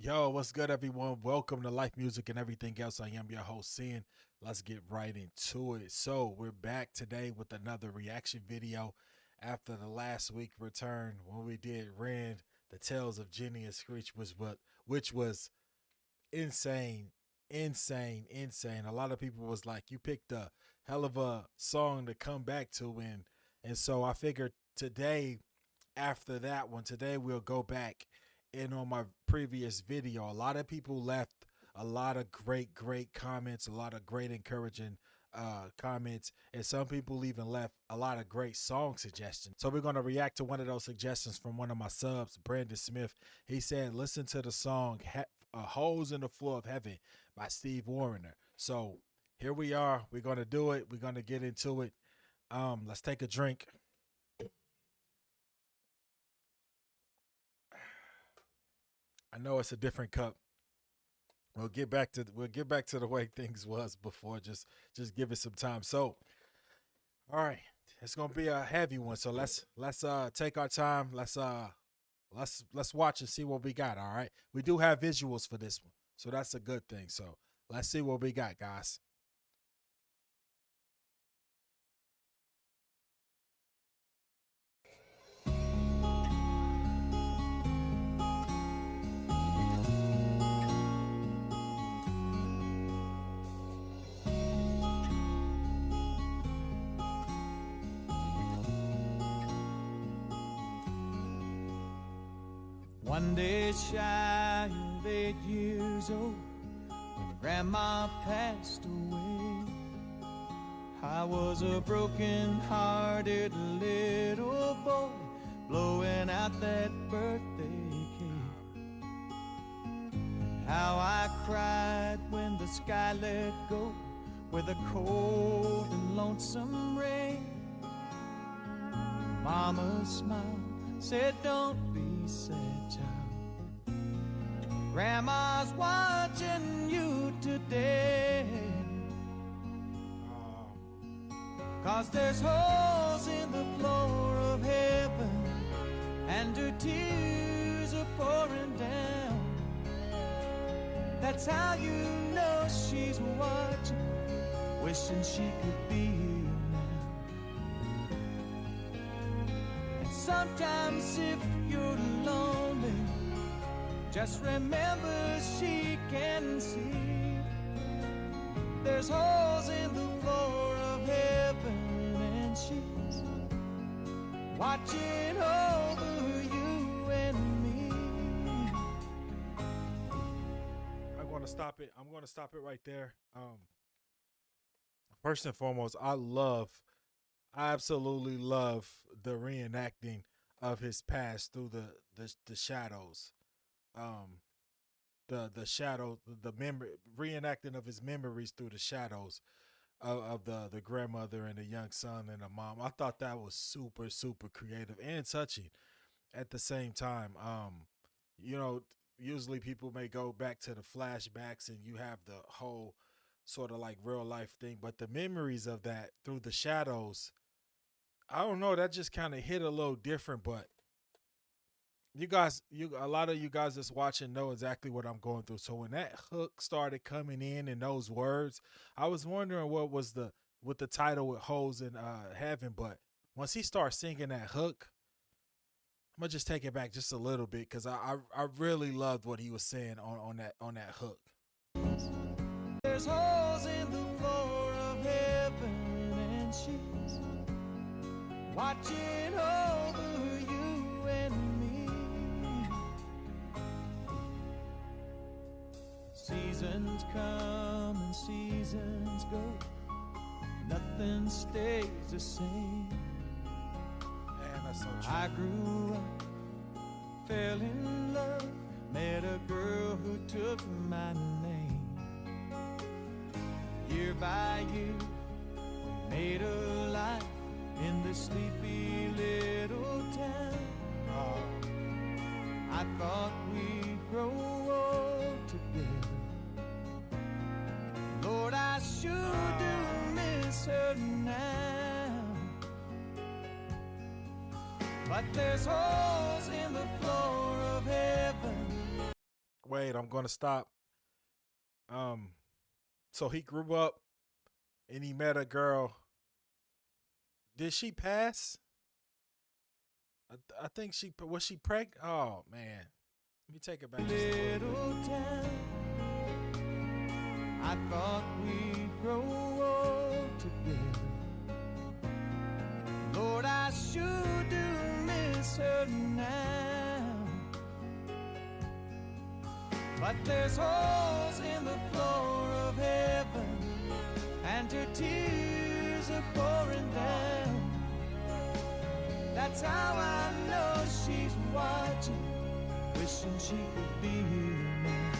Yo, what's good, everyone? Welcome to Life Music and Everything Else. I am your host, Sin. Let's get right into it. So, we're back today with another reaction video after the last week return when we did Rand, the Tales of Jenny and Screech, which was insane, insane. A lot of people was like, you picked a hell of a song to come back to, and so I figured today, after that one, today we'll go back and on my previous video. A lot of people left a lot of great comments, a lot of great encouraging comments, and some people even left a lot of great song suggestions. So we're going to react to one of those suggestions from one of my subs, Brandon Smith. He said, listen to the song Holes in the Floor of Heaven by Steve Wariner. So here we are. We're going to do it. We're going to get into it. Let's take a drink. I know it's a different cup. We'll get back to the way things was before. Just give it some time. So, all right, it's gonna be a heavy one. So let's take our time. Let's watch and see what we got. All right, we do have visuals for this one, so that's a good thing. So let's see what we got, guys. One day shy of 8 years old, when Grandma passed away, I was a broken-hearted little boy blowing out that birthday cake. How I cried when the sky let go with a cold and lonesome rain. Mama smiled, said, "Don't be sad, child. Grandma's watching you today. 'Cause there's holes in the floor of heaven, and her tears are pouring down. That's how you know she's watching, wishing she could be here now. And sometimes if you're lonely, just remember she can see. There's holes in the floor of heaven, and she's watching over you and me." I'm going to stop it right there. First and foremost, I absolutely love the reenacting of his past through the shadows. The shadow, the memory, reenacting of his memories through the shadows of the grandmother and the young son and the mom. I thought that was super creative and touching at the same time. Usually people may go back to the flashbacks and you have the whole sort of like real life thing, but the memories of that through the shadows, I don't know, that just kind of hit a little different. But a lot of you guys that's watching know exactly what I'm going through. So when that hook started coming in and those words, I was wondering what was with the title with Holes in Heaven. But once he starts singing that hook, I'm gonna just take it back just a little bit, because I really loved what he was saying on that hook. There's holes in the floor of heaven, and she's watching over you and me. Seasons come and seasons go, nothing stays the same. Man, that's so true. I grew up, fell in love, met a girl who took my name. Year by year, we made a life in this sleepy little town. I thought we'd grow old together. Lord, I sure do miss her now. But there's holes in the floor of heaven. Wait, I'm gonna stop. Um, so he grew up and he met a girl. Did she pass? I think she was she pregnant. Oh man, let me take it back just a little Little bit. town, I thought we'd grow old together. Lord, I sure do miss her now. But there's holes in the floor of heaven, and her tears are pouring down. That's how I know she's watching, wishing she could be here now.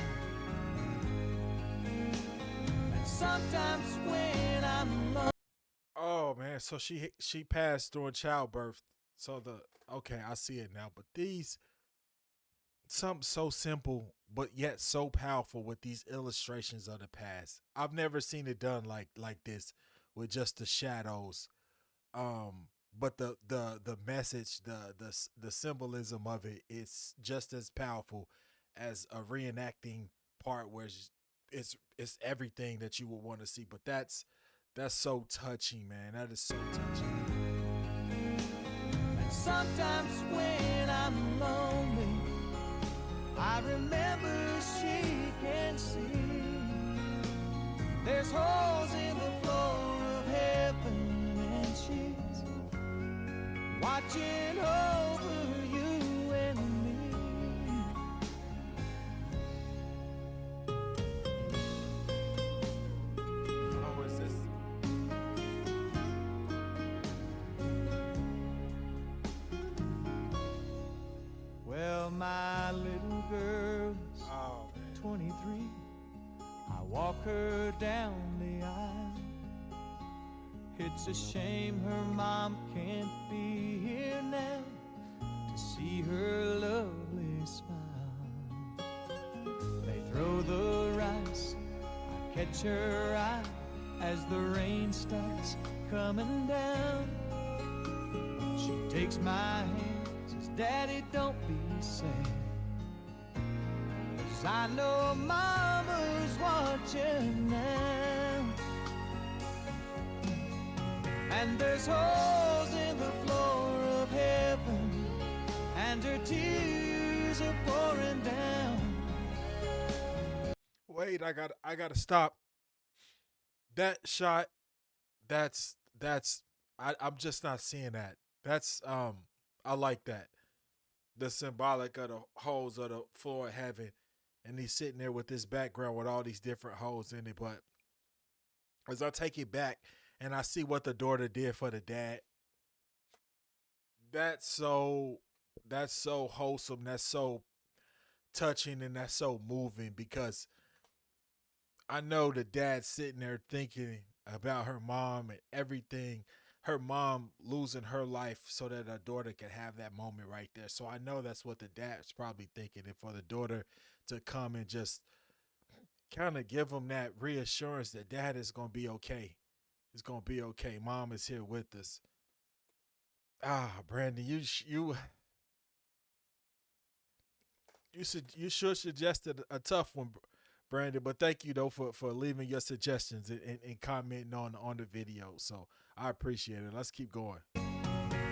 And sometimes when I'm alone, Oh man, so she passed during childbirth. So the okay, I see it now. But these something so simple but yet so powerful with these illustrations of the past. I've never seen it done like this with just the shadows. But the message, the symbolism of it is just as powerful as a reenacting part where it's everything that you would want to see. But that's so touching, man. That is so touching. and sometimes when I'm lonely, I remember she can see. There's holes in the floor of heaven, and she's watching over you and me. Oh, is this? Well, my little girl's Oh man. 23. I walk her down the aisle. It's a shame her mom can't be here now to see her lovely smile. They throw the rice, I catch her eye as the rain starts coming down. She takes my hand, says, Daddy, don't be sad, 'cause I know Mama's watching now. And there's holes in the floor of heaven, and her tears are pouring down. Wait, I gotta stop. That shot, I'm just not seeing that. That's I like that. The symbolic of the holes of the floor of heaven. And he's sitting there with this background with all these different holes in it. But as I take it back and I see what the daughter did for the dad, that's so that's so wholesome. That's so touching and that's so moving because I know the dad sitting there thinking about her mom and everything. Her mom losing her life so that her daughter can have that moment right there. So I know that's what the dad's probably thinking. And for the daughter to come and just kind of give him that reassurance that dad is going to be okay. It's going to be okay. Mom is here with us. Ah, Brandon, you sure suggested a tough one, Brandon. But thank you though for leaving your suggestions and commenting on the video. So I appreciate it. Let's keep going.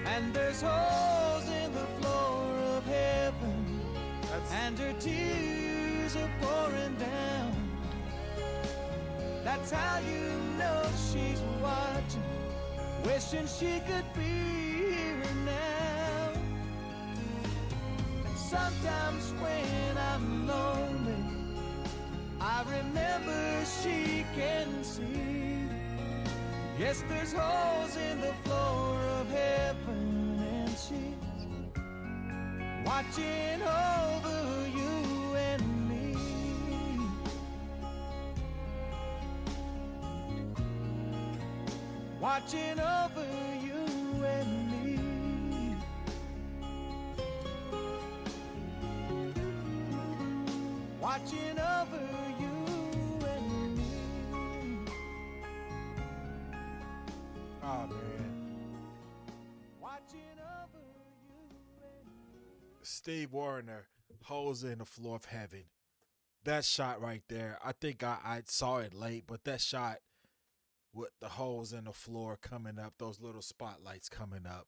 And there's holes in the floor of heaven, That's and her tears are pouring down. That's how you know she's watching, wishing she could be here now. And sometimes when I'm lonely, I remember she can see. Yes, there's holes in the floor of heaven, and she's watching over you and me. Watching over you and me. Watching over you and me. oh man. Watching over you and me. Steve Wariner, holes in the floor of heaven. That shot right there, I think I saw it late, but that shot with the holes in the floor coming up, those little spotlights coming up,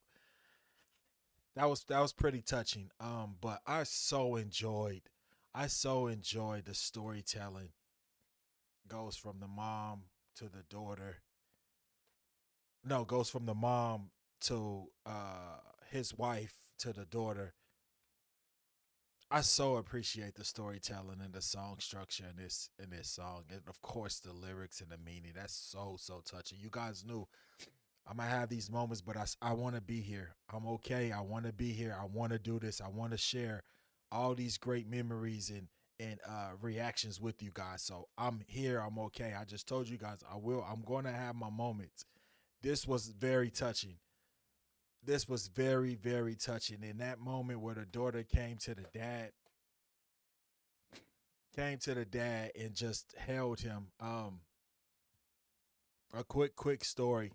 that was pretty touching. But I so enjoyed the storytelling. Goes from the mom to the daughter. No, goes from the mom to his wife to the daughter. I so appreciate the storytelling and the song structure in this song, and of course the lyrics and the meaning. That's so touching. You guys knew I'm gonna have these moments, but I want to be here. I'm okay. I want to be here. I want to do this. I want to share all these great memories and reactions with you guys. So I'm here. I'm okay. I just told you guys I will. I'm going to have my moments. This was very touching. This was very touching. In that moment where the daughter came to the dad and just held him. A quick story.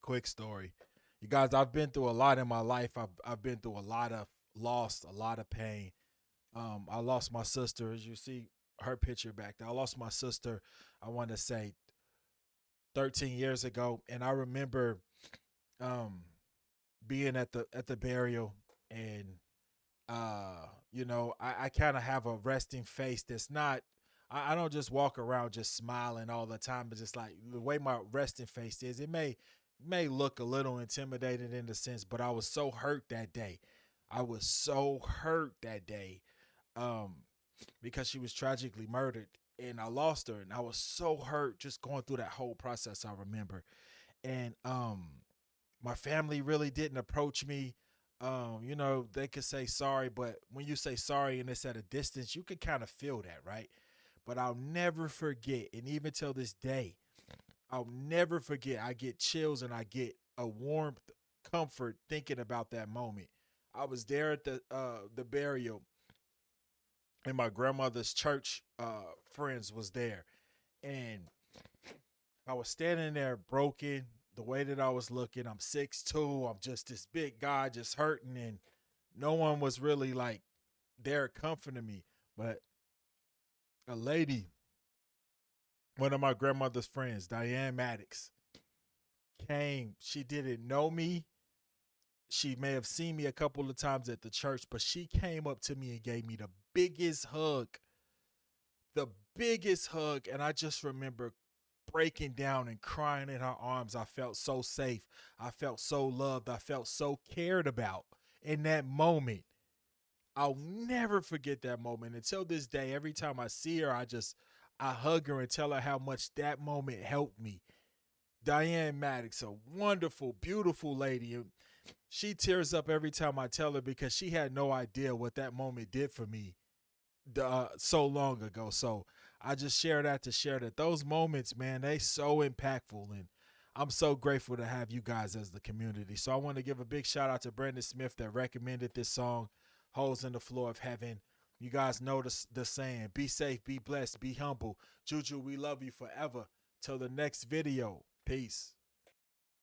Quick story. You guys, I've been through a lot in my life. I've been through a lot of loss, a lot of pain. I lost my sister, as you see her picture back there. I lost my sister, I want to say 13 years ago, and I remember um being at the burial, and I kind of have a resting face that's not. I don't just walk around just smiling all the time, but just like the way my resting face is, it may look a little intimidated in the sense, but I was so hurt that day. I was so hurt that day, um, because she was tragically murdered, and I lost her, and I was so hurt just going through that whole process. I remember, and my family really didn't approach me. They could say sorry, but when you say sorry and it's at a distance, you can kind of feel that, right? But I'll never forget, and even till this day, I'll never forget. I get chills and I get a warmth, comfort thinking about that moment. I was there at the burial, and my grandmother's church friends was there, and I was standing there broken. The way that I was looking, I'm 6'2". I'm just this big guy, just hurting, and no one was really like there comforting me. But a lady, one of my grandmother's friends, Diane Maddox, came. She didn't know me. She may have seen me a couple of times at the church, but she came up to me and gave me biggest hug, the biggest hug. And I just remember breaking down and crying in her arms. I felt so safe. I felt so loved. I felt so cared about in that moment. I'll never forget that moment. Until this day, every time I see her, I hug her and tell her how much that moment helped me. Diane Maddox, a wonderful, beautiful lady. And she tears up every time I tell her because she had no idea what that moment did for me so long ago. So I just share that to share that those moments, man, they so impactful, and I'm so grateful to have you guys as the community. So I want to give a big shout out to Brandon Smith that recommended this song, "Holes in the Floor of Heaven." You guys know the saying: be safe, be blessed, be humble. Juju, we love you forever. Till the next video, peace.